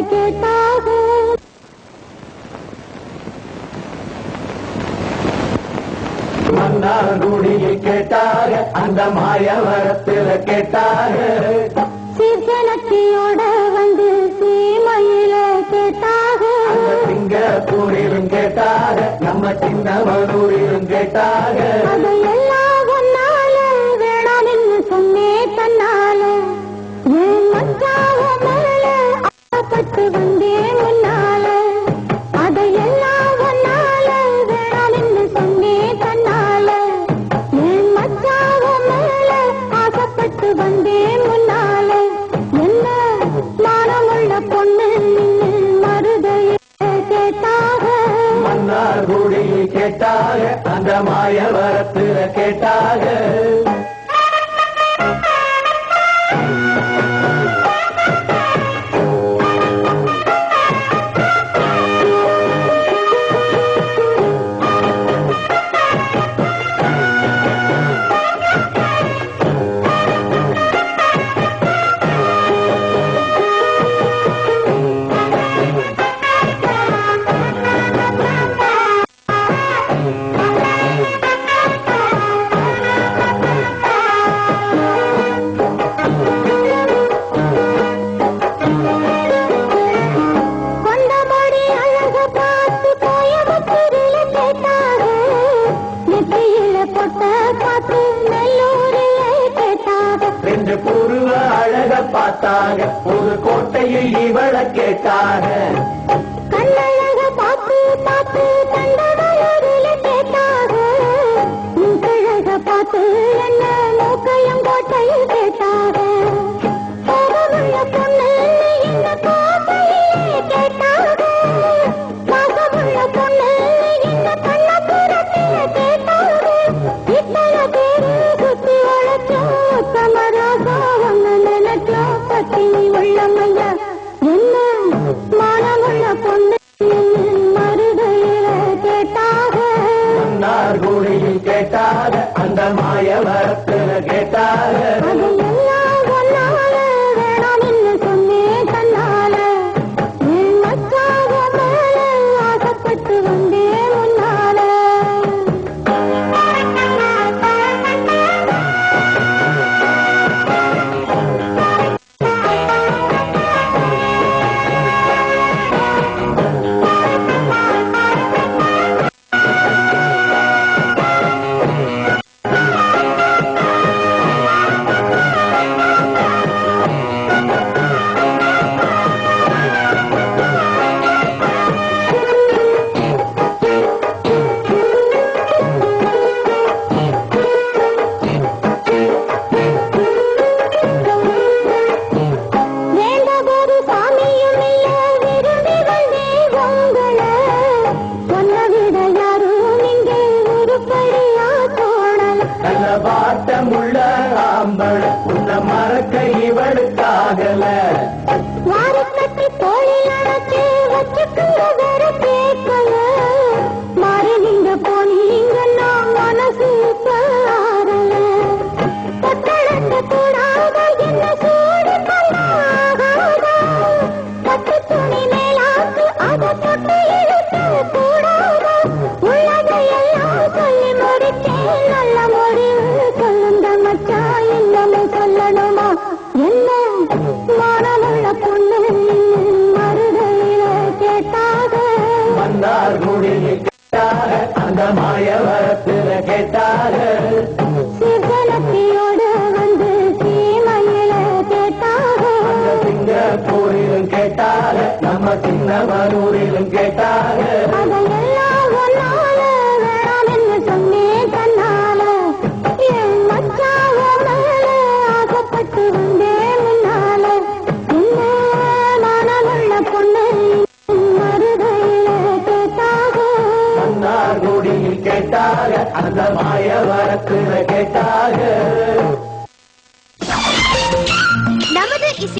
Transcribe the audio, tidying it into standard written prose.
கேட்டாக மன்னார்குடியில் கேட்டாக அந்த மாயவரத்தில் கேட்டாக சீர்கணக்கியோட வந்து சீமையில கேட்டாக சிங்கப்பூரிலும் கேட்டாக நம்ம சின்னமனூரிலும் கேட்டாக அதையெல்லாம் ஒன்னால வேணாம் என்று சொன்னே தன்னால என் மச்சாவ மேல ஆசைப்பட்டு வந்தேன் முன்னால அதையெல்லாம் ஒன்னால வேணாம் என்று சொன்னே தன்னால என் மச்சாவ மேல ஆசைப்பட்டு வந்தேன் முன்னால என்ன மானமுள்ள பொண்ணு மருதைய கேட்டாக மன்னார்குடியில் கேட்டாக அந்த மாயவரத்தில் கேட்டாக பூர்வ அழக பார்த்தாக ஒரு கோட்டையில் இவள கேட்டாக கண்ணழக பார்த்து பார்த்து கண்டவளரில கேட்டாக கழக பார்த்து என்ன மூக்கையும் கோட்டையில் கேட்டாக கோபமுள்ள பொண்ணு இந்த கோட்டையிலே கேட்டாக மாசமுள்ள பொண்ணு இந்த கண்ணபுரத்தில கேட்டாக இத்தனை பேரு சுத்தி வளர்ச்சோம் பத்தினி உள்ளமையா என்ன மானமுள்ள பொண்ணு மருதையில கேட்டாக மன்னார்குடியில் கேட்டாக அந்த மாயவரத்தில் கேட்டாக அதையெல்லாம் ஒன்னால வேணாம் என்று சொன்னே தன்னால என் மச்சாக மேல ஆசைப்பட்டு வந்தே முன்னால பாட்டமுள்ள ஆம்பள உன்ன மறக்க இவளுக்காகல வாரக்கட்டி தோழில் அணைச்சு வச்சுக்குங்க வேற கேட்கல மாறி நீங்க போனீங்க நான் மனசு சாரல பட்டழக்க கூடாத என்ன சூடு பண்ணாகாத பட்டு துணி மேலாக்கு அதை தொட்டு இழுத்து கூடாத உள்ளதையெல்லாம் சொல்லி முடிச்சேன் நல்ல முடிவு சொல்லுங்க மச்சான் எல்லாமே சொல்லணுமா என்ன மானமுள்ள பொண்ணு மருதையில கேட்டாக மன்னார்குடியில் கேட்டாக அந்த மாயவரத்தில் கேட்டாக சிவனத்தியோடு வந்து சீமையில கேட்டாக அந்த சிங்கப்பூரிலும் கேட்டாக நம்ம சின்னமனூரிலும் கேட்டாக அதையெல்லாம் ஒன்னால வேணாம் என்று சொன்னே தன்னால என் மச்சாவ மேல ஆசைப்பட்டு வந்தே முன்னால என்ன மானமுள்ள பொண்ணு மருதையில கேட்டாக மன்னார்குடியில் கேட்டாக அந்த மாயவரத்தில் கேட்டாக